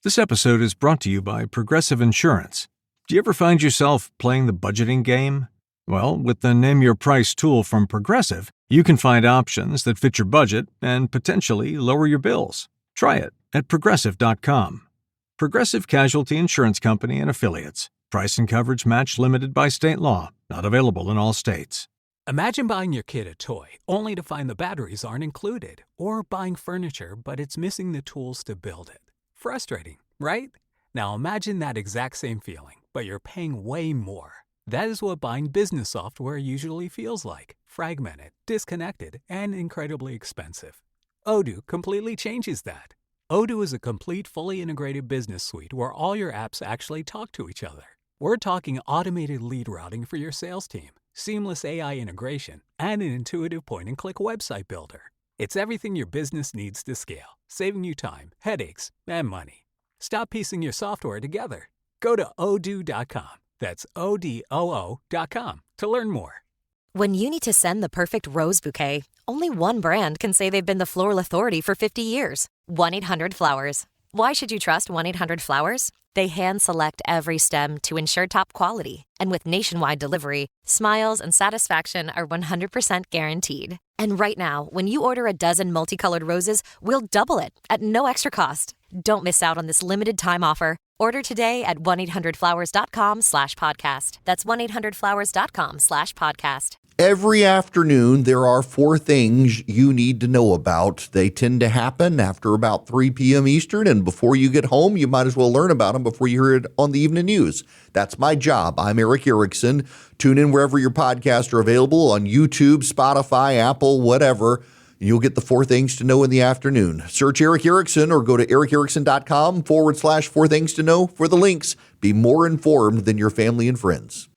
This episode is brought to you by Progressive Insurance. Do you ever find yourself playing the budgeting game? Well, with the Name Your Price tool from Progressive, you can find options that fit your budget and potentially lower your bills. Try it at Progressive.com. Progressive Casualty Insurance Company and Affiliates. Price and coverage match limited by state law. Not available in all states. Imagine buying your kid a toy, only to find the batteries aren't included. Or buying furniture, but it's missing the tools to build it. Frustrating, right? Now imagine that exact same feeling, but you're paying way more. That is what buying business software usually feels like. Fragmented, disconnected, and incredibly expensive. Odoo completely changes that. Odoo is a complete, fully integrated business suite where all your apps actually talk to each other. We're talking automated lead routing for your sales team, seamless AI integration, and an intuitive point-and-click website builder. It's everything your business needs to scale, saving you time, headaches, and money. Stop piecing your software together. Go to odoo.com. That's ODOO.com to learn more. When you need to send the perfect rose bouquet, only one brand can say they've been the floral authority for 50 years. 1-800-Flowers. Why should you trust 1-800-Flowers? They hand-select every stem to ensure top quality. And with nationwide delivery, smiles and satisfaction are 100% guaranteed. And right now, when you order a dozen multicolored roses, we'll double it at no extra cost. Don't miss out on this limited time offer. Order today at 1-800-Flowers.com/podcast. That's 1-800-Flowers.com/podcast. Every afternoon, there are four things you need to know about. They tend to happen after about 3 p.m. Eastern, and before you get home, you might as well learn about them before you hear it on the evening news. That's my job. I'm Erick Erickson. Tune in wherever your podcasts are available, on YouTube, Spotify, Apple, whatever. You'll get the four things to know in the afternoon. Search Erick Erickson or go to ericerickson.com/4 things to know for the links. Be more informed than your family and friends.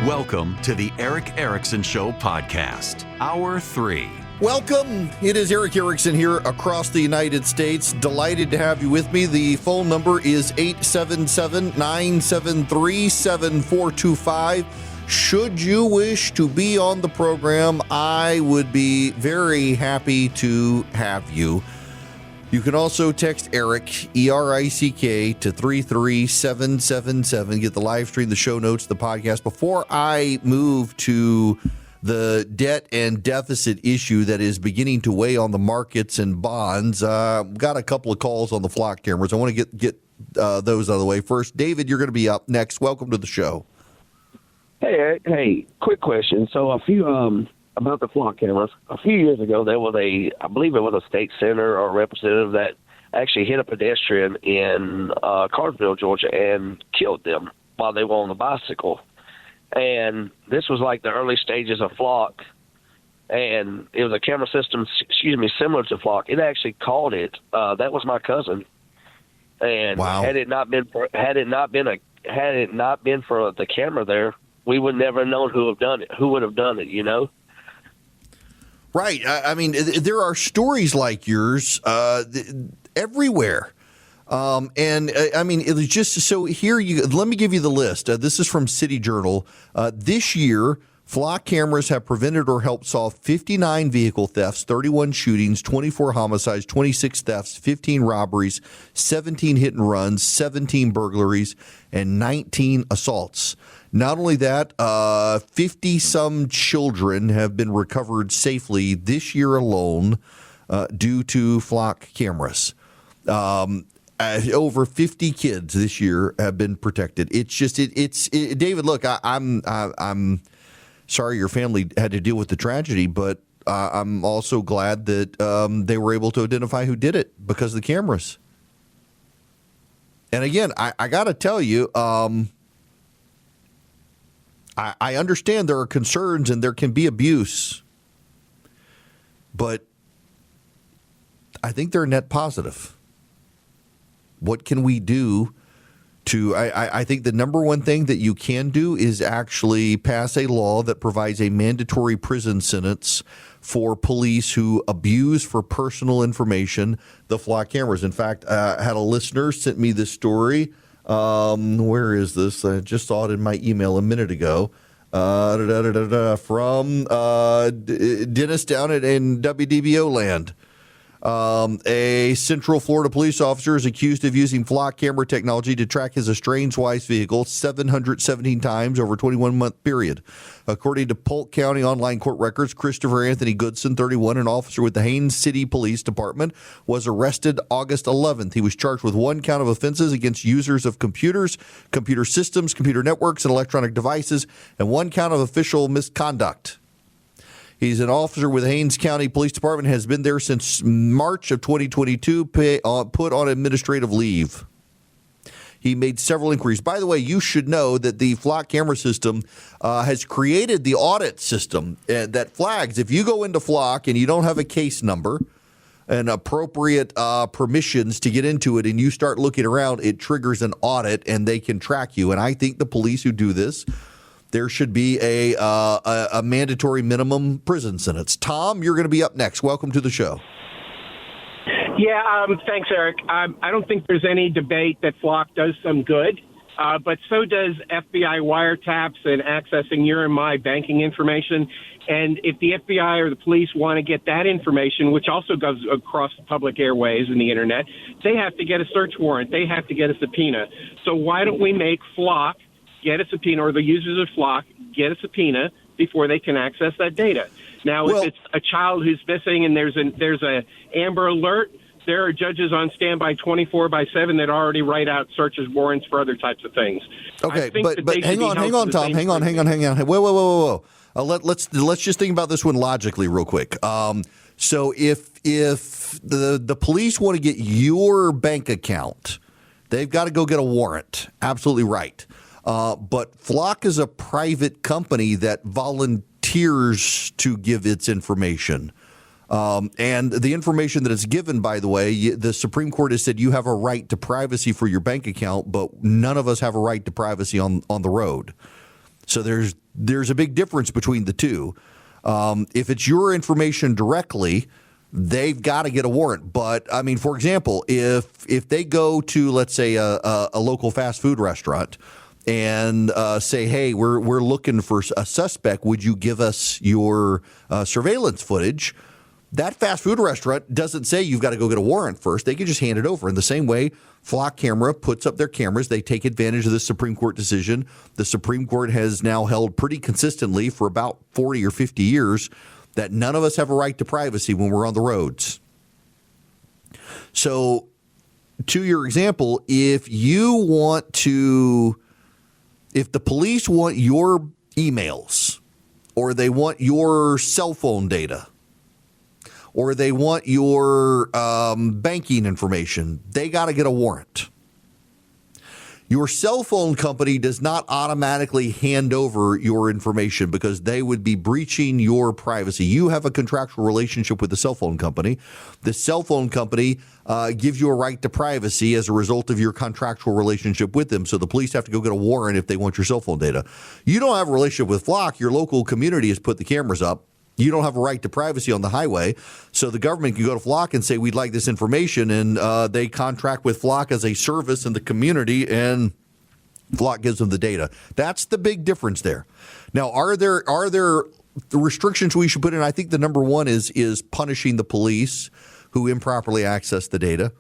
Welcome to the Erick Erickson Show podcast, Hour 3. Welcome. It is Erick Erickson here across the United States. Delighted to have you with me. The phone number is 877-973-7425. Should you wish to be on the program, I would be very happy to have you. You can also text Erick, E-R-I-C-K, to 33777. Get the live stream, the show notes, the podcast. Before I move to the debt and deficit issue that is beginning to weigh on the markets and bonds, got a couple of calls on the flock cameras. I want to get those out of the way. First, David, you're going to be up next. Welcome to the show. Hey, Eric. Hey, quick question. So about the flock cameras. A few years ago, there was I believe it was a state senator or representative that actually hit a pedestrian in Cartersville, Georgia, and killed them while they were on the bicycle. And this was like the early stages of flock, and it was a camera system, similar to flock. It actually called it. That was my cousin. And wow. had it not been for the camera there, we would never have known who would have done it, you know? Right. I mean, there are stories like yours everywhere. It was just so here. Let me give you the list. This is from City Journal. This year, flock cameras have prevented or helped solve 59 vehicle thefts, 31 shootings, 24 homicides, 26 thefts, 15 robberies, 17 hit and runs, 17 burglaries, and 19 assaults. Not only that, 50-some children have been recovered safely this year alone due to flock cameras. Over 50 kids this year have been protected. It's just David. Look, I'm sorry your family had to deal with the tragedy, but I'm also glad that they were able to identify who did it because of the cameras. And again, I got to tell you. I understand there are concerns and there can be abuse, but I think they're net positive. What can we do to, I think the number one thing that you can do is actually pass a law that provides a mandatory prison sentence for police who abuse for personal information the flock cameras. In fact, I had a listener sent me this story. Where is this? I just saw it in my email a minute ago. From Dennis down in WDBO land. A Central Florida police officer is accused of using flock camera technology to track his estranged wife's vehicle 717 times over a 21-month period. According to Polk County online court records, Christopher Anthony Goodson, 31, an officer with the Haines City Police Department, was arrested August 11th. He was charged with one count of offenses against users of computers, computer systems, computer networks, and electronic devices, and one count of official misconduct. He's an officer with the Haines County Police Department, has been there since March of 2022, put on administrative leave. He made several inquiries. By the way, you should know that the flock camera system has created the audit system that flags. If you go into flock and you don't have a case number and appropriate permissions to get into it and you start looking around, it triggers an audit and they can track you. And I think the police who do this, there should be a mandatory minimum prison sentence. Tom, you're going to be up next. Welcome to the show. Yeah, thanks, Eric. I don't think there's any debate that Flock does some good, but so does FBI wiretaps and accessing your and my banking information. And if the FBI or the police want to get that information, which also goes across the public airways and the Internet, they have to get a search warrant. They have to get a subpoena. So why don't we make Flock get a subpoena, or the users of Flock get a subpoena before they can access that data? Now, if it's a child who's missing and there's a Amber Alert, there are judges on standby 24/7 that already write out searches warrants for other types of things. Okay, but hang on, Tom. Hang on. Whoa. Let's just think about this one logically real quick. So if the police want to get your bank account, they've got to go get a warrant. Absolutely right. But Flock is a private company that volunteers to give its information. And the information that is given, by the way, the Supreme Court has said you have a right to privacy for your bank account, but none of us have a right to privacy on the road. So there's a big difference between the two. If it's your information directly, they've got to get a warrant. But I mean, for example, if they go to, let's say, a local fast food restaurant and say, hey, we're looking for a suspect, would you give us your surveillance footage? That fast food restaurant doesn't say you've got to go get a warrant first. They can just hand it over. In the same way, Flock Camera puts up their cameras. They take advantage of the Supreme Court decision. The Supreme Court has now held pretty consistently for about 40 or 50 years that none of us have a right to privacy when we're on the roads. So to your example, if the police want your emails, or they want your cell phone data, or they want your banking information, they got to get a warrant. Your cell phone company does not automatically hand over your information because they would be breaching your privacy. You have a contractual relationship with the cell phone company. The cell phone company gives you a right to privacy as a result of your contractual relationship with them. So the police have to go get a warrant if they want your cell phone data. You don't have a relationship with Flock. Your local community has put the cameras up. You don't have a right to privacy on the highway. So the government can go to Flock and say, we'd like this information. And they contract with Flock as a service in the community, and Flock gives them the data. That's the big difference there. Now, are there the restrictions we should put in? I think the number one is punishing the police who improperly access the data.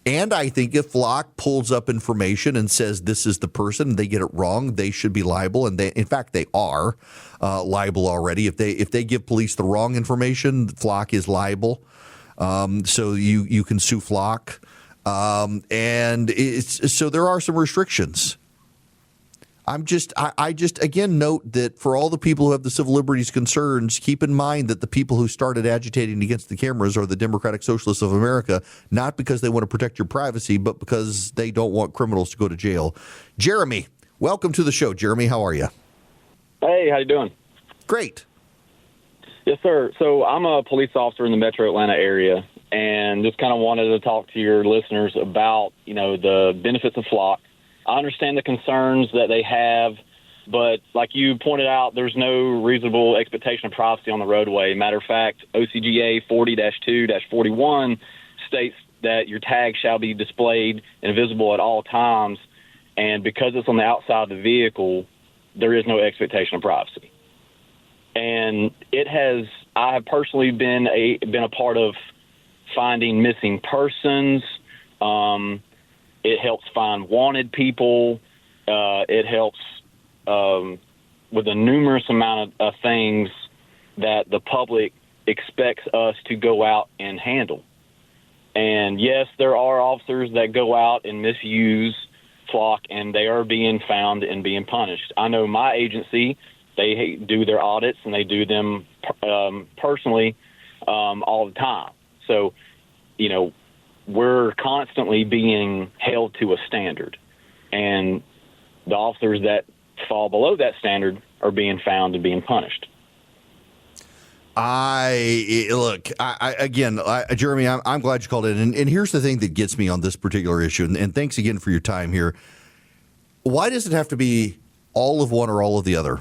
And I think if Flock pulls up information and says this is the person and they get it wrong, they should be liable. And in fact, they are liable already. If they give police the wrong information, Flock is liable. So you can sue Flock. So there are some restrictions. I just again note that for all the people who have the civil liberties concerns, keep in mind that the people who started agitating against the cameras are the Democratic Socialists of America, not because they want to protect your privacy, but because they don't want criminals to go to jail. Jeremy, welcome to the show. Jeremy, how are you? Hey, how you doing? Great. Yes, sir. So I'm a police officer in the metro Atlanta area, and just kind of wanted to talk to your listeners about, the benefits of Flock. I understand the concerns that they have, but like you pointed out, there's no reasonable expectation of privacy on the roadway. Matter of fact, OCGA 40-2-41 states that your tag shall be displayed and visible at all times. And because it's on the outside of the vehicle, there is no expectation of privacy. And I have personally been a part of finding missing persons. It helps find wanted people. It helps with a numerous amount of things that the public expects us to go out and handle. And yes, there are officers that go out and misuse flock, and they are being found and being punished. I know my agency, they do their audits, and they do them personally all the time. So, we're constantly being held to a standard, and the officers that fall below that standard are being found and being punished. Jeremy, I'm glad you called in. And here's the thing that gets me on this particular issue. And thanks again for your time here. Why does it have to be all of one or all of the other?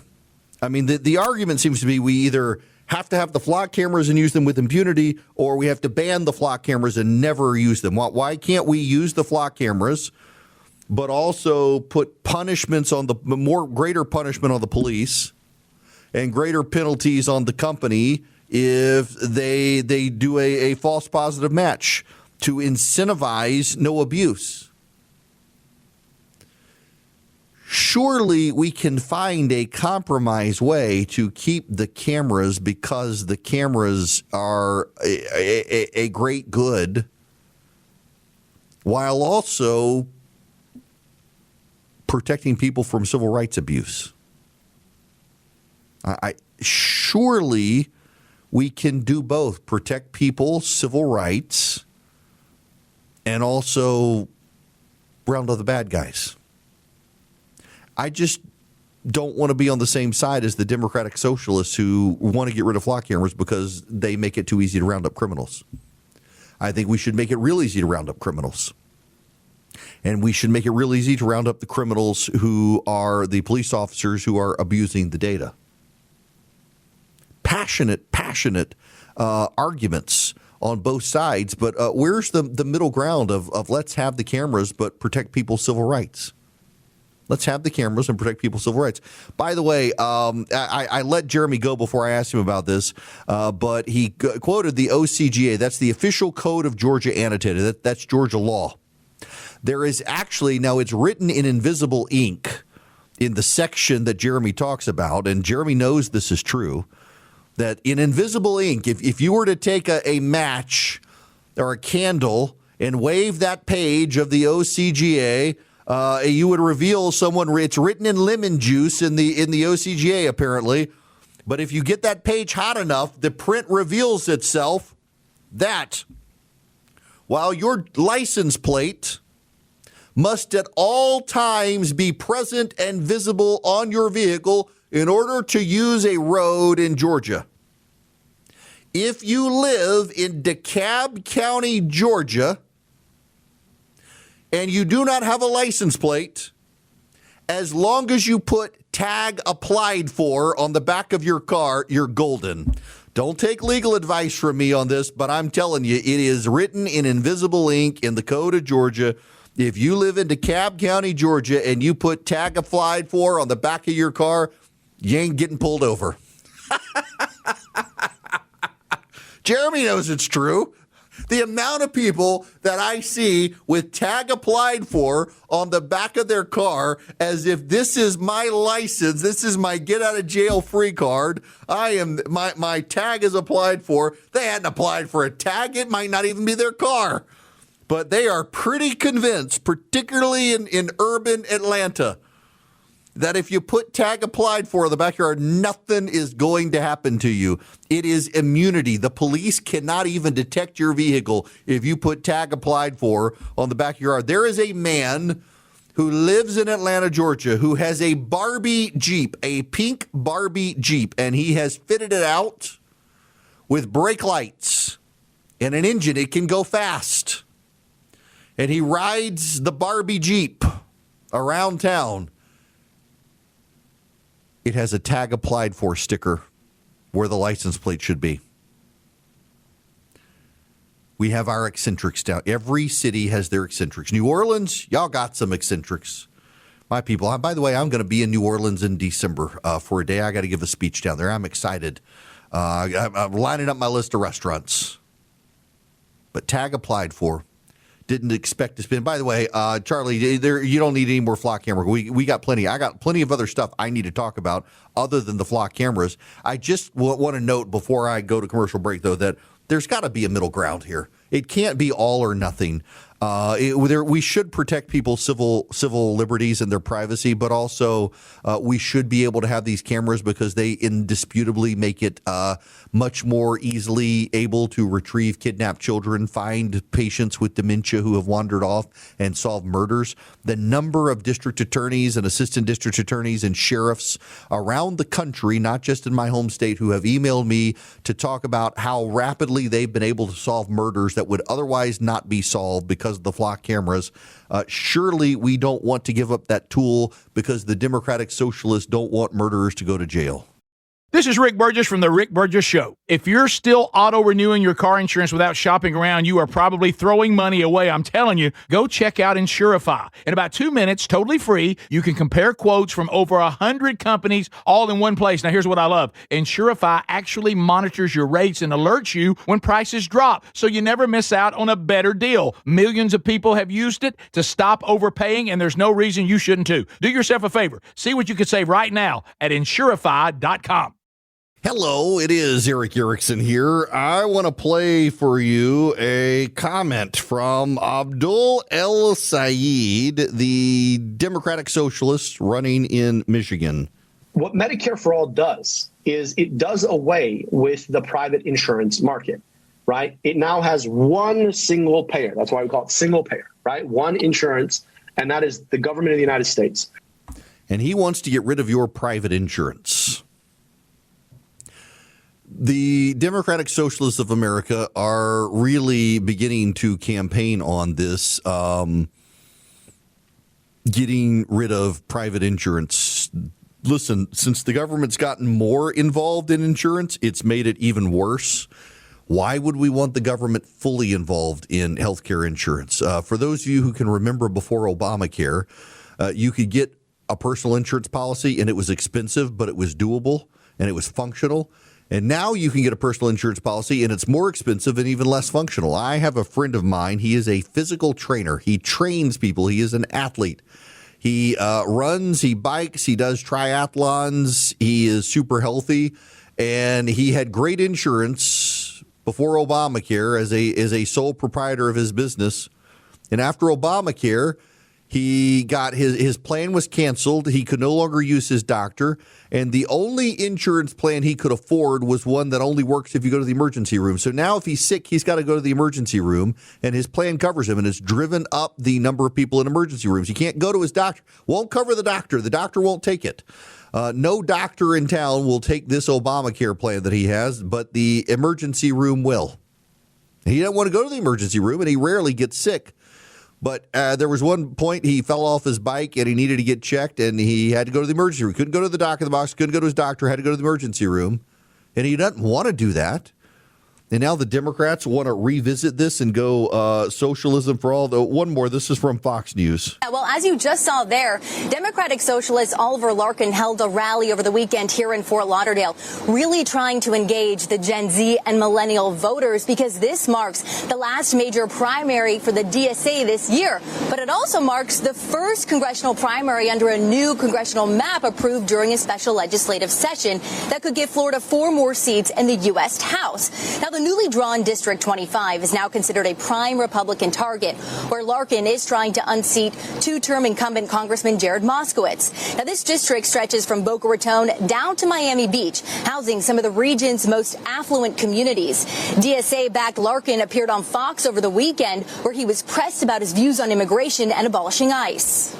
I mean, the argument seems to be we either have to have the flock cameras and use them with impunity, or we have to ban the flock cameras and never use them. Why can't we use the flock cameras, but also put punishments on greater punishment on the police and greater penalties on the company if they do a false positive match to incentivize no abuse? Surely we can find a compromise way to keep the cameras, because the cameras are a great good, while also protecting people from civil rights abuse. Surely we can do both, protect people's civil rights and also round up the bad guys. I just don't want to be on the same side as the Democratic Socialists who want to get rid of flock cameras because they make it too easy to round up criminals. I think we should make it real easy to round up criminals. And we should make it real easy to round up the criminals who are the police officers who are abusing the data. Passionate arguments on both sides, but where's the middle ground of let's have the cameras but protect people's civil rights? Let's have the cameras and protect people's civil rights. By the way, I let Jeremy go before I asked him about this, but he quoted the OCGA. That's the official code of Georgia annotated. That's Georgia law. There is actually, now it's written in invisible ink in the section that Jeremy talks about, and Jeremy knows this is true, that in invisible ink, if you were to take a match or a candle and wave that page of the OCGA, you would reveal someone. It's written in lemon juice in the OCGA apparently, but if you get that page hot enough, the print reveals itself that while your license plate must at all times be present and visible on your vehicle in order to use a road in Georgia. If you live in DeKalb County, Georgia, and you do not have a license plate, as long as you put tag applied for on the back of your car, you're golden. Don't take legal advice from me on this, but I'm telling you, it is written in invisible ink in the code of Georgia. If you live in DeKalb County, Georgia, and you put tag applied for on the back of your car, you ain't getting pulled over. Jeremy knows it's true. The amount of people that I see with tag applied for on the back of their car as if this is my license, this is my get out of jail free card. My tag is applied for. They hadn't applied for a tag. It might not even be their car. But they are pretty convinced, particularly in urban Atlanta, that if you put tag applied for in the backyard, nothing is going to happen to you. It is immunity. The police cannot even detect your vehicle if you put tag applied for on the back of your yard. There is a man who lives in Atlanta, Georgia, who has a Barbie Jeep, a pink Barbie Jeep, and he has fitted it out with brake lights and an engine. It can go fast. And he rides the Barbie Jeep around town. It has a tag applied for sticker where the license plate should be. We have our eccentrics down. Every city has their eccentrics. New Orleans, y'all got some eccentrics. My people. By the way, I'm going to be in New Orleans in December for a day. I got to give a speech down there. I'm excited. I'm lining up my list of restaurants. But tag applied for. Didn't expect to spend. By the way, Charlie, you don't need any more flock camera. We got plenty. I got plenty of other stuff I need to talk about other than the flock cameras. I just want to note before I go to commercial break, though, that there's got to be a middle ground here. It can't be all or nothing. We should protect people's civil liberties and their privacy, but also we should be able to have these cameras because they indisputably make it much more easily able to retrieve kidnapped children, find patients with dementia who have wandered off, and solve murders. The number of district attorneys and assistant district attorneys and sheriffs around the country, not just in my home state, who have emailed me to talk about how rapidly they've been able to solve murders that would otherwise not be solved because of the flock cameras. Surely we don't want to give up that tool because the Democratic Socialists don't want murderers to go to jail. This is Rick Burgess from The Rick Burgess Show. If you're still auto-renewing your car insurance without shopping around, you are probably throwing money away. I'm telling you, go check out Insurify. In about 2 minutes, totally free, you can compare quotes from over 100 companies all in one place. Now, here's what I love. Insurify actually monitors your rates and alerts you when prices drop, so you never miss out on a better deal. Millions of people have used it to stop overpaying, and there's no reason you shouldn't too. Do yourself a favor. See what you can save right now at Insurify.com. Hello, it is Erick Erickson here. I want to play for you a comment from Abdul El Sayed, the Democratic Socialist running in Michigan. What Medicare for All does is it does away with the private insurance market, right? It now has one single payer. That's why we call it single payer, right? One insurance, and that is the government of the United States. And he wants to get rid of your private insurance. The Democratic Socialists of America are really beginning to campaign on this, getting rid of private insurance. Listen, since the government's gotten more involved in insurance, it's made it even worse. Why would we want the government fully involved in healthcare insurance? For those of you who can remember before Obamacare, you could get a personal insurance policy and it was expensive, but it was doable and it was functional. And now you can get a personal insurance policy, and it's more expensive and even less functional. I have a friend of mine. He is a physical trainer. He trains people. He is an athlete. He runs, he bikes, he does triathlons. He is super healthy, and he had great insurance before Obamacare as a sole proprietor of his business. And after Obamacare, he got his plan was canceled. He could no longer use his doctor. And the only insurance plan he could afford was one that only works if you go to the emergency room. So now if he's sick, he's got to go to the emergency room, and his plan covers him, and it's driven up the number of people in emergency rooms. He can't go to his doctor. Won't cover the doctor. The doctor won't take it. No doctor in town will take this Obamacare plan that he has, but the emergency room will. He doesn't want to go to the emergency room, and he rarely gets sick. But there was one point he fell off his bike and he needed to get checked, and he had to go to the emergency room. Couldn't go to the doc in the box, couldn't go to his doctor, had to go to the emergency room. And he doesn't want to do that. And now the Democrats want to revisit this and go socialism for all. One more. This is from Fox News. Well, as you just saw there, Democratic Socialist Oliver Larkin held a rally over the weekend here in Fort Lauderdale, really trying to engage the Gen Z and millennial voters because this marks the last major primary for the DSA this year. But it also marks the first congressional primary under a new congressional map approved during a special legislative session that could give Florida 4 more seats in the U.S. House. Now, the newly drawn District 25 is now considered a prime Republican target, where Larkin is trying to unseat two-term incumbent Congressman Jared Moskowitz. Now, this district stretches from Boca Raton down to Miami Beach, housing some of the region's most affluent communities. DSA-backed Larkin appeared on Fox over the weekend, where he was pressed about his views on immigration and abolishing ICE.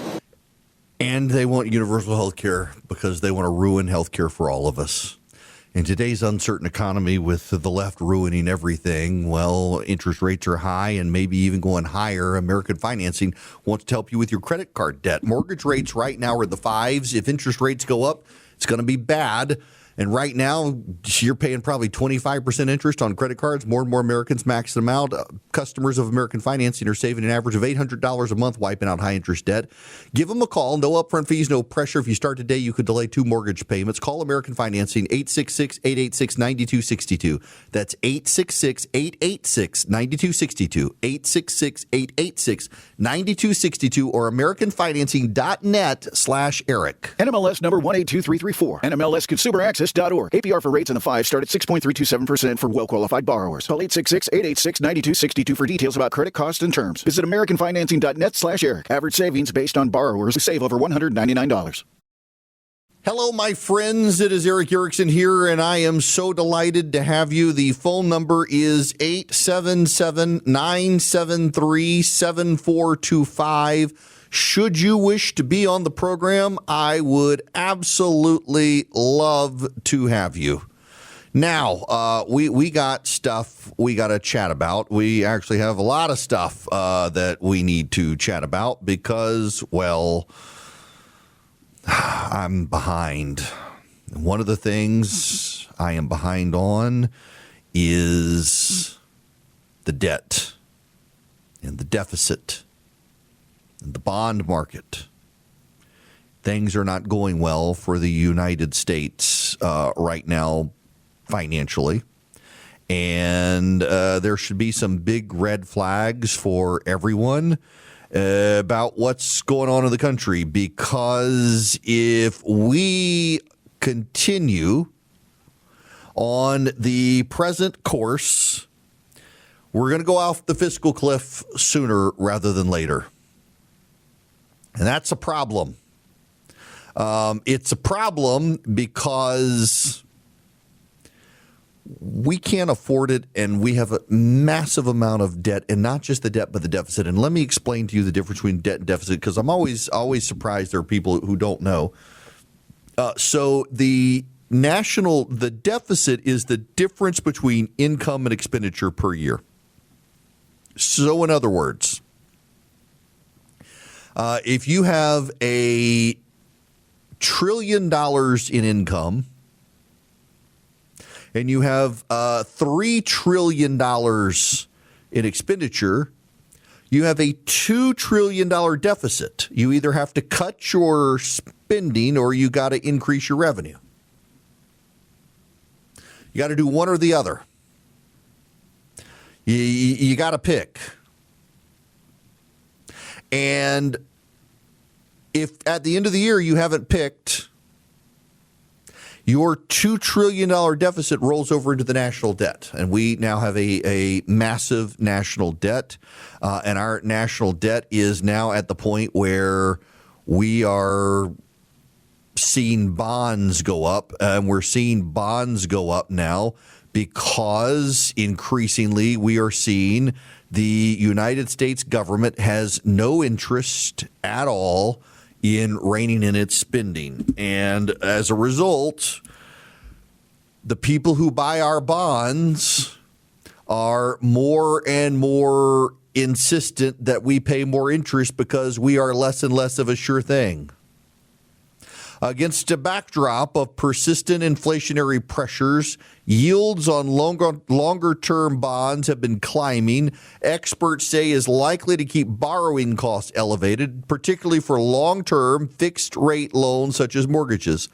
And they want universal health care because they want to ruin health care for all of us. In today's uncertain economy with the left ruining everything, well, interest rates are high and maybe even going higher. American Financing wants to help you with your credit card debt. Mortgage rates right now are in the 5s. If interest rates go up, it's going to be bad. And right now, you're paying probably 25% interest on credit cards. More and more Americans max them out. Customers of American Financing are saving an average of $800 a month wiping out high-interest debt. Give them a call. No upfront fees, no pressure. If you start today, you could delay 2 mortgage payments. Call American Financing, 866-886-9262. That's 866-886-9262. 866-886-9262 or AmericanFinancing.net/Eric. NMLS number 182334. NMLSConsumerAccess.org. APR for rates in the 5 start at 6.327% for well-qualified borrowers. Call 866-886-9262 for details about credit costs and terms. Visit AmericanFinancing.net/Eric. Average savings based on borrowers who save over $199. Hello, my friends. It is Erick Erickson here, and I am so delighted to have you. The phone number is 877-973-7425. Should you wish to be on the program, I would absolutely love to have you. Now, we got stuff we got to chat about. We actually have a lot of stuff that we need to chat about because, well, I'm behind. One of the things I am behind on is the debt and the deficit. The bond market. Things are not going well for the United States right now financially. And there should be some big red flags for everyone about what's going on in the country. Because if we continue on the present course, we're going to go off the fiscal cliff sooner rather than later. And that's a problem. It's a problem because we can't afford it, and we have a massive amount of debt, and not just the debt, but the deficit. And let me explain to you the difference between debt and deficit, because I'm always surprised there are people who don't know. So the deficit is the difference between income and expenditure per year. So in other words, if you have $1 trillion in income and you have $3 trillion in expenditure, you have a $2 trillion deficit. You either have to cut your spending or you got to increase your revenue. You got to do one or the other. You got to pick. And if at the end of the year you haven't picked, your $2 trillion deficit rolls over into the national debt. And we now have a massive national debt. And our national debt is now at the point where we are seeing bonds go up. And we're seeing bonds go up now because increasingly we are seeing the United States government has no interest at all in reining in its spending. And as a result, the people who buy our bonds are more and more insistent that we pay more interest because we are less and less of a sure thing. Against a backdrop of persistent inflationary pressures, yields on longer-term bonds have been climbing. Experts say is likely to keep borrowing costs elevated, particularly for long-term fixed-rate loans such as mortgages.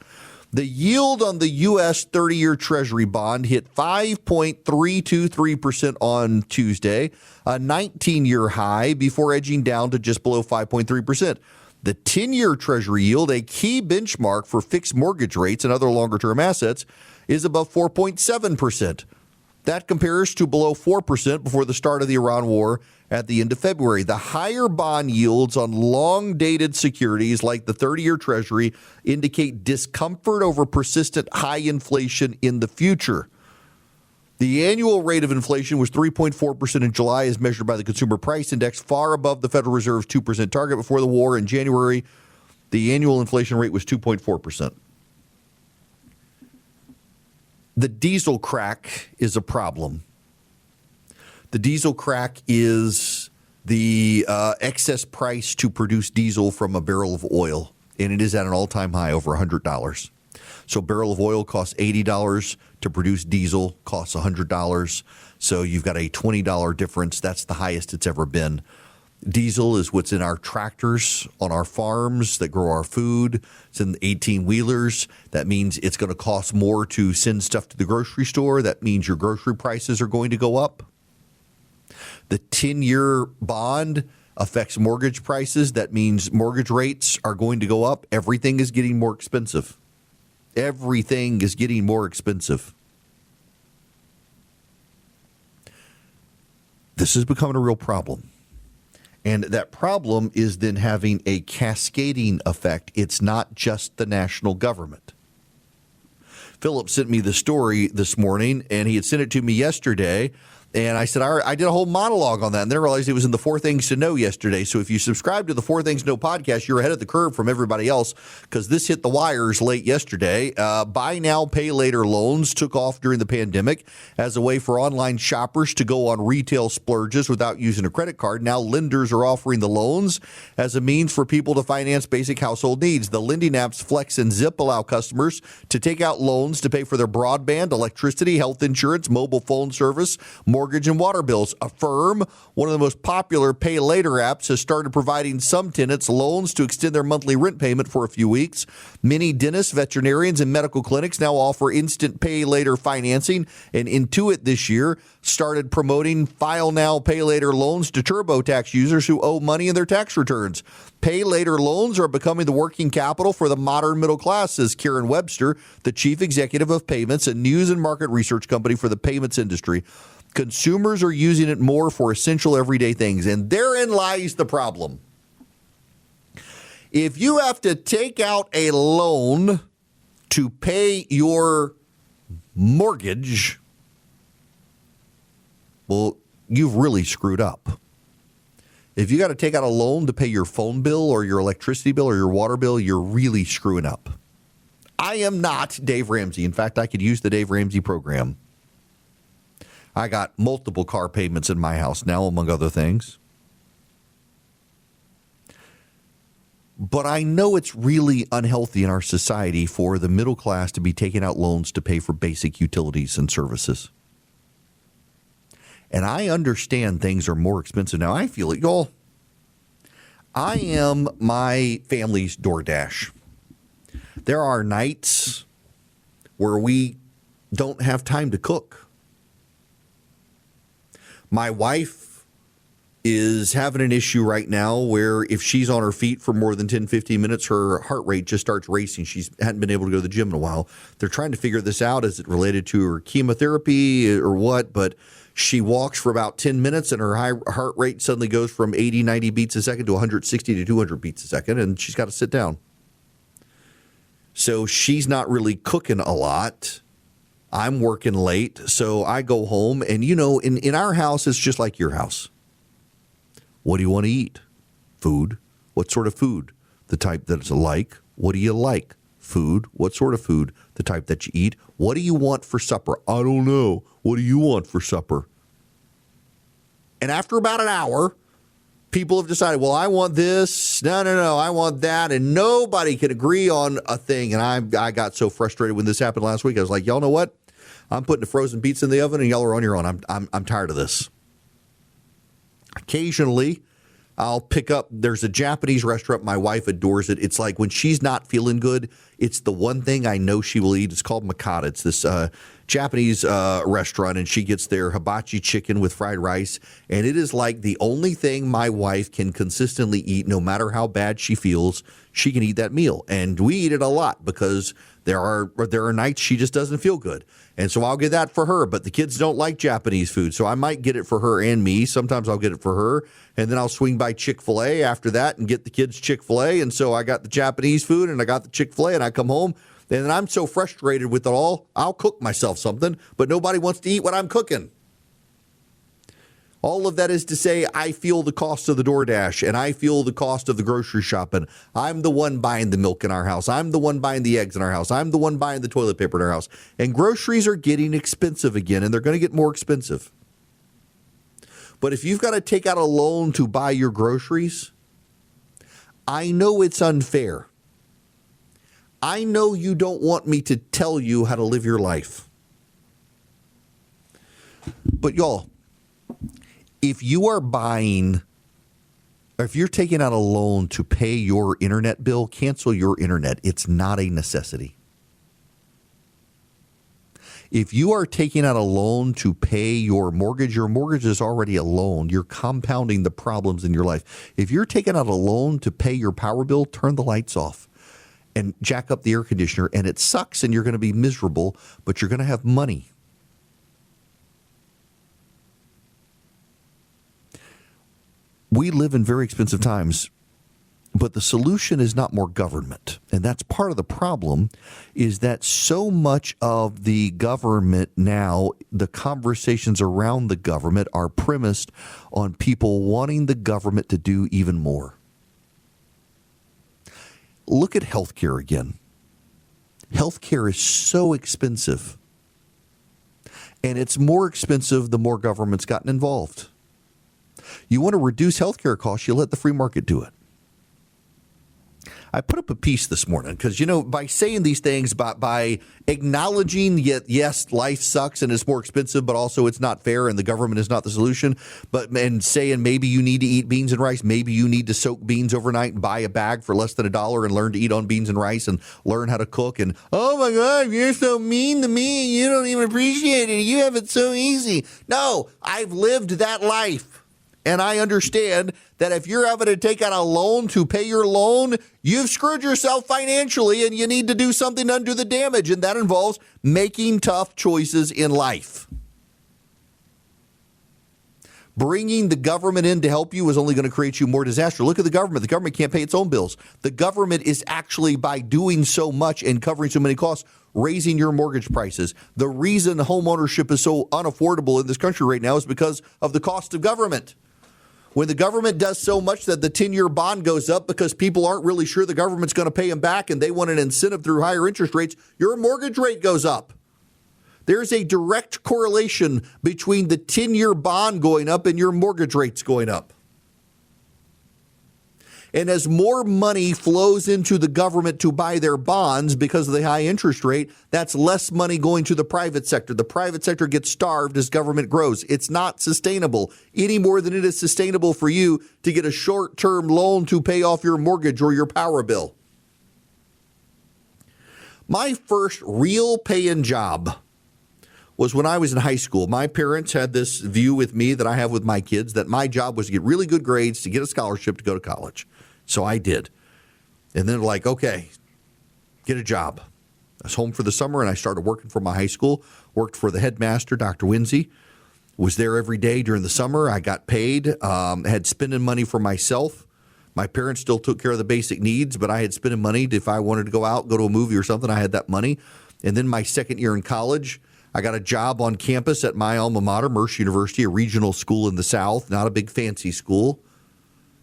The yield on the U.S. 30-year Treasury bond hit 5.323% on Tuesday, a 19-year high, before edging down to just below 5.3%. The 10-year Treasury yield, a key benchmark for fixed mortgage rates and other longer-term assets, is above 4.7%. That compares to below 4% before the start of the Iran war at the end of February. The higher bond yields on long-dated securities like the 30-year Treasury indicate discomfort over persistent high inflation in the future. The annual rate of inflation was 3.4% in July as measured by the Consumer Price Index, far above the Federal Reserve's 2% target. Before the war in January, the annual inflation rate was 2.4%. The diesel crack is a problem. The diesel crack is the excess price to produce diesel from a barrel of oil, and it is at an all-time high over $100. So a barrel of oil costs $80 to produce diesel, costs $100. So you've got a $20 difference. That's the highest it's ever been. Diesel is what's in our tractors on our farms that grow our food. It's in the 18-wheelers. That means it's going to cost more to send stuff to the grocery store. That means your grocery prices are going to go up. The 10-year bond affects mortgage prices. That means mortgage rates are going to go up. Everything is getting more expensive. Everything is getting more expensive. This is becoming a real problem. And that problem is then having a cascading effect. It's not just the national government. Philip sent me the story this morning, and he had sent it to me yesterday. And I said, I did a whole monologue on that, and then I realized it was in the 4 Things to Know yesterday. So if you subscribe to the 4 Things to Know podcast, you're ahead of the curve from everybody else because this hit the wires late yesterday. Buy now, pay later loans took off during the pandemic as a way for online shoppers to go on retail splurges without using a credit card. Now lenders are offering the loans as a means for people to finance basic household needs. The lending apps Flex and Zip allow customers to take out loans to pay for their broadband, electricity, health insurance, mobile phone service, mortgage and water bills. Affirm, one of the most popular pay later apps, has started providing some tenants loans to extend their monthly rent payment for a few weeks. Many dentists, veterinarians, and medical clinics now offer instant pay later financing, and Intuit this year started promoting file now, pay later loans to TurboTax users who owe money in their tax returns. Pay later loans are becoming the working capital for the modern middle class, says Karen Webster, the chief executive of Payments, a news and market research company for the payments industry. Consumers are using it more for essential everyday things, and therein lies the problem. If you have to take out a loan to pay your mortgage, well, you've really screwed up. If you got to take out a loan to pay your phone bill or your electricity bill or your water bill, you're really screwing up. I am not Dave Ramsey. In fact, I could use the Dave Ramsey program. I got multiple car payments in my house now, among other things. But I know it's really unhealthy in our society for the middle class to be taking out loans to pay for basic utilities and services. And I understand things are more expensive now. I feel it, y'all. I am my family's DoorDash. There are nights where we don't have time to cook. My wife is having an issue right now where if she's on her feet for more than 10, 15 minutes, her heart rate just starts racing. She hadn't been able to go to the gym in a while. They're trying to figure this out. Is it related to her chemotherapy or what? But she walks for about 10 minutes and her heart rate suddenly goes from 80, 90 beats a second to 160 to 200 beats a second, and she's got to sit down. So she's not really cooking a lot. I'm working late, so I go home, and, you know, in our house, it's just like your house. What do you want to eat? Food. What sort of food? The type that's like. What do you like? Food. What sort of food? The type that you eat. What do you want for supper? I don't know. What do you want for supper? And after about an hour, people have decided, well, I want this. No, I want that. And nobody can agree on a thing. And I got so frustrated when this happened last week. I was like, y'all know what? I'm putting the frozen pizza in the oven, and y'all are on your own. I'm tired of this. Occasionally, I'll pick up, there's a Japanese restaurant. My wife adores it. It's like when she's not feeling good, it's the one thing I know she will eat. It's called Makata. It's this Japanese restaurant, and she gets their hibachi chicken with fried rice. And it is like the only thing my wife can consistently eat, no matter how bad she feels. She can eat that meal. And we eat it a lot because there are nights she just doesn't feel good. And so I'll get that for her. But the kids don't like Japanese food, so I might get it for her and me. Sometimes I'll get it for her. And then I'll swing by Chick-fil-A after that and get the kids Chick-fil-A. And so I got the Japanese food and I got the Chick-fil-A, and I come home. And I'm so frustrated with it all, I'll cook myself something, but nobody wants to eat what I'm cooking. All of that is to say, I feel the cost of the DoorDash, and I feel the cost of the grocery shopping. I'm the one buying the milk in our house. I'm the one buying the eggs in our house. I'm the one buying the toilet paper in our house. And groceries are getting expensive again, and they're going to get more expensive. But if you've got to take out a loan to buy your groceries, I know it's unfair. I know you don't want me to tell you how to live your life. But y'all, if you are buying, or if you're taking out a loan to pay your internet bill, cancel your internet. It's not a necessity. If you are taking out a loan to pay your mortgage is already a loan. You're compounding the problems in your life. If you're taking out a loan to pay your power bill, turn the lights off and jack up the air conditioner. And it sucks and you're going to be miserable, but you're going to have money. We live in very expensive times, but the solution is not more government. And that's part of the problem, is that so much of the government now, the conversations around the government are premised on people wanting the government to do even more. Look at healthcare again. Healthcare is so expensive. And it's more expensive the more government's gotten involved. You want to reduce healthcare costs, you let the free market do it. I put up a piece this morning because, by saying these things, by acknowledging, yes, life sucks and it's more expensive, but also it's not fair and the government is not the solution, and saying maybe you need to eat beans and rice, maybe you need to soak beans overnight and buy a bag for less than $1 and learn to eat on beans and rice and learn how to cook. And, oh, my God, you're so mean to me. You don't even appreciate it. You have it so easy. No, I've lived that life. And I understand that if you're having to take out a loan to pay your loan, you've screwed yourself financially and you need to do something to undo the damage. And that involves making tough choices in life. Bringing the government in to help you is only going to create you more disaster. Look at the government. The government can't pay its own bills. The government is actually, by doing so much and covering so many costs, raising your mortgage prices. The reason home ownership is so unaffordable in this country right now is because of the cost of government. When the government does so much that the 10-year bond goes up because people aren't really sure the government's going to pay them back and they want an incentive through higher interest rates, your mortgage rate goes up. There's a direct correlation between the 10-year bond going up and your mortgage rates going up. And as more money flows into the government to buy their bonds because of the high interest rate, that's less money going to the private sector. The private sector gets starved as government grows. It's not sustainable any more than it is sustainable for you to get a short-term loan to pay off your mortgage or your power bill. My first real paying job was when I was in high school. My parents had this view with me that I have with my kids, that my job was to get really good grades to get a scholarship to go to college. So I did. And then like, okay, get a job. I was home for the summer and I started working for my high school, worked for the headmaster, Dr. Winsey, was there every day during the summer. I got paid, had spending money for myself. My parents still took care of the basic needs, but I had spending money. If I wanted to go out, go to a movie or something, I had that money. And then my second year in college, I got a job on campus at my alma mater, Mercer University, a regional school in the South, not a big fancy school.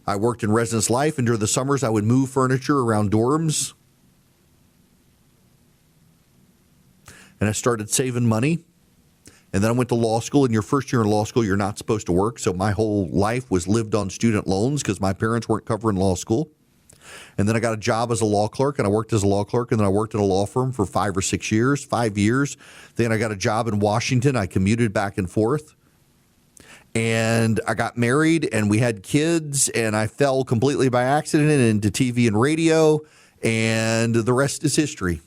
I worked in residence life, and during the summers, I would move furniture around dorms. And I started saving money. And then I went to law school. In your first year in law school, you're not supposed to work. So my whole life was lived on student loans because my parents weren't covering law school. And then I got a job as a law clerk, and I worked as a law clerk, and then I worked in a law firm for 5 or 6 years, 5 years. Then I got a job in Washington. I commuted back and forth. And I got married and we had kids, and I fell completely by accident into TV and radio, and the rest is history.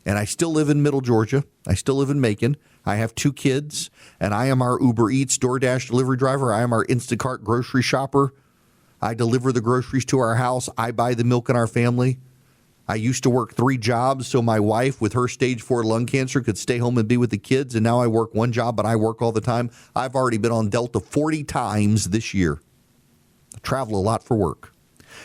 And I still live in Middle Georgia. I still live in Macon. I have 2 kids, and I am our Uber Eats DoorDash delivery driver. I am our Instacart grocery shopper. I deliver the groceries to our house. I buy the milk in our family. I used to work 3 jobs so my wife, with her stage 4 lung cancer, could stay home and be with the kids. And now I work 1 job, but I work all the time. I've already been on Delta 40 times this year. I travel a lot for work.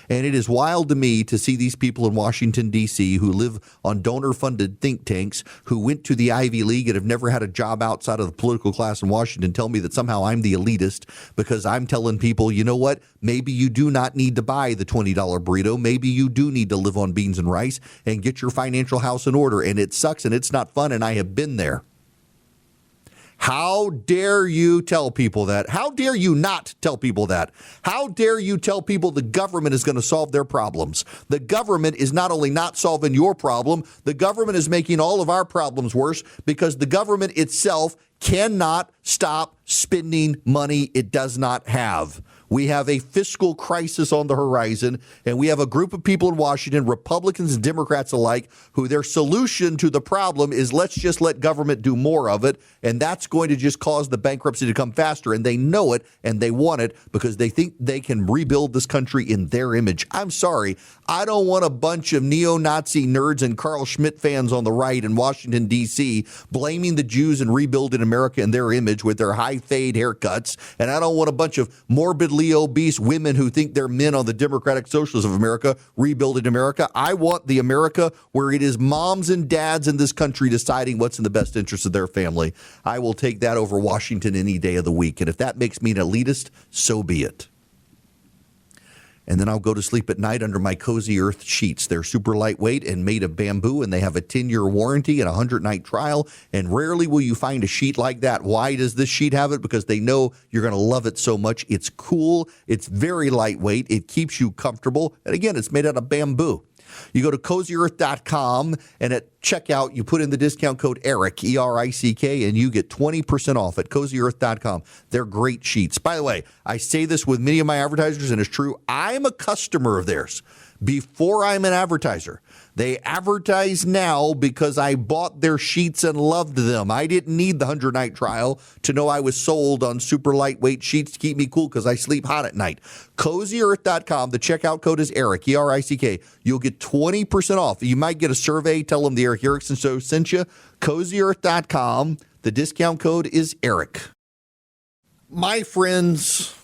And it is wild to me to see these people in Washington, D.C., who live on donor-funded think tanks, who went to the Ivy League and have never had a job outside of the political class in Washington, tell me that somehow I'm the elitist because I'm telling people, you know what, maybe you do not need to buy the $20 burrito. Maybe you do need to live on beans and rice and get your financial house in order. And it sucks and it's not fun, and I have been there. How dare you tell people that? How dare you not tell people that? How dare you tell people the government is going to solve their problems? The government is not only not solving your problem, the government is making all of our problems worse because the government itself cannot stop spending money it does not have. We have a fiscal crisis on the horizon, and we have a group of people in Washington, Republicans and Democrats alike, who their solution to the problem is let's just let government do more of it, and that's going to just cause the bankruptcy to come faster, and they know it, and they want it because they think they can rebuild this country in their image. I'm sorry. I don't want a bunch of neo-Nazi nerds and Carl Schmitt fans on the right in Washington, D.C. blaming the Jews and rebuilding America in their image with their high fade haircuts, and I don't want a bunch of morbidly obese women who think they're men on the Democratic Socialist of America rebuilding America. I want the America where it is moms and dads in this country deciding what's in the best interest of their family. I will take that over Washington any day of the week. And if that makes me an elitist, so be it. And then I'll go to sleep at night under my Cozy Earth sheets. They're super lightweight and made of bamboo, and they have a 10-year warranty and a 100-night trial. And rarely will you find a sheet like that. Why does this sheet have it? Because they know you're going to love it so much. It's cool. It's very lightweight. It keeps you comfortable. And again, it's made out of bamboo. You go to CozyEarth.com, and at checkout, you put in the discount code ERICK, E-R-I-C-K, and you get 20% off at CozyEarth.com. They're great sheets. By the way, I say this with many of my advertisers, and it's true. I'm a customer of theirs before I'm an advertiser. They advertise now because I bought their sheets and loved them. I didn't need the 100-night trial to know I was sold on super lightweight sheets to keep me cool because I sleep hot at night. CozyEarth.com. The checkout code is ERICK, E-R-I-C-K. You'll get 20% off. You might get a survey. Tell them the Erick Erickson Show sent you. CozyEarth.com. The discount code is ERICK. My friends,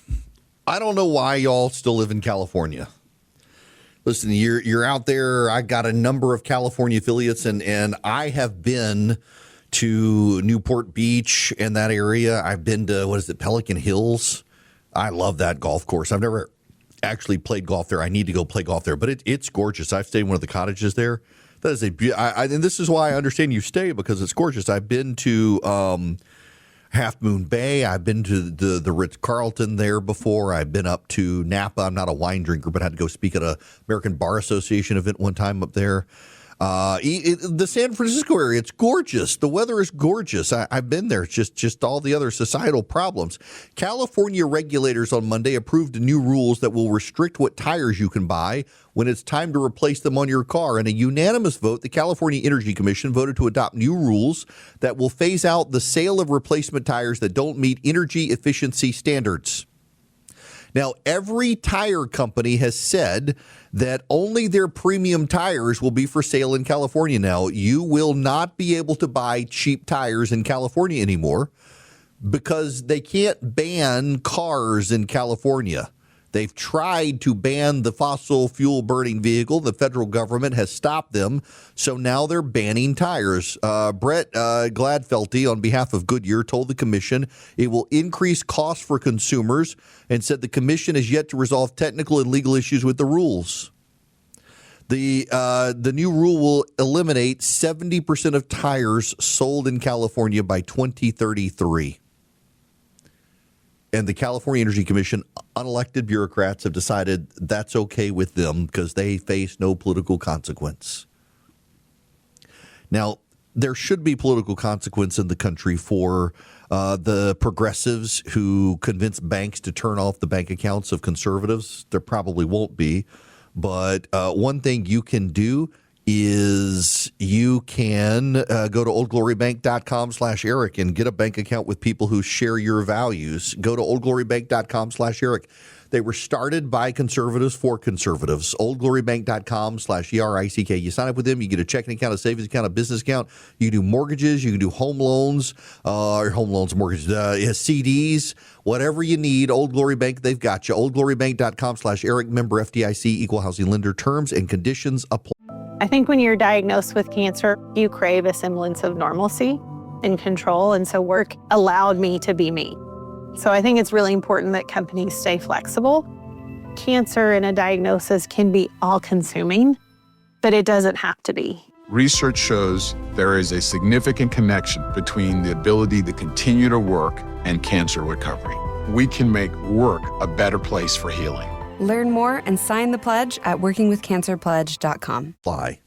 I don't know why y'all still live in California. Listen, you're out there. I got a number of California affiliates, and I have been to Newport Beach and that area. I've been to, Pelican Hills. I love that golf course. I've never actually played golf there. I need to go play golf there, but it's gorgeous. I've stayed in one of the cottages there. That is and this is why I understand you stay, because it's gorgeous. I've been to Half Moon Bay. I've been to the Ritz-Carlton there before. I've been up to Napa. I'm not a wine drinker, but I had to go speak at a American Bar Association event one time up there. The San Francisco area, it's gorgeous. The weather is gorgeous. I've been there. It's just all the other societal problems. California regulators on Monday approved new rules that will restrict what tires you can buy when it's time to replace them on your car. In a unanimous vote, the California Energy Commission voted to adopt new rules that will phase out the sale of replacement tires that don't meet energy efficiency standards. Now, every tire company has said that only their premium tires will be for sale in California now. You will not be able to buy cheap tires in California anymore because they can't ban cars in California. They've tried to ban the fossil fuel burning vehicle. The federal government has stopped them. So now they're banning tires. Brett Gladfelty, on behalf of Goodyear, told the commission it will increase costs for consumers and said the commission has yet to resolve technical and legal issues with the rules. The new rule will eliminate 70% of tires sold in California by 2033. And the California Energy Commission, unelected bureaucrats, have decided that's okay with them because they face no political consequence. Now, there should be political consequence in the country for the progressives who convince banks to turn off the bank accounts of conservatives. There probably won't be. But one thing you can do is you can go to oldglorybank.com/Erick and get a bank account with people who share your values. Go to oldglorybank.com/Erick. They were started by conservatives for conservatives. oldglorybank.com/ERICK. You sign up with them, you get a checking account, a savings account, a business account. You can do mortgages, you can do mortgages, CDs, whatever you need. Old Glory Bank, they've got you. oldglorybank.com/Erick. Member FDIC, equal housing lender. Terms and conditions apply. I think when you're diagnosed with cancer, you crave a semblance of normalcy and control. And so work allowed me to be me. So I think it's really important that companies stay flexible. Cancer and a diagnosis can be all-consuming, but it doesn't have to be. Research shows there is a significant connection between the ability to continue to work and cancer recovery. We can make work a better place for healing. Learn more and sign the pledge at workingwithcancerpledge.com. Fly.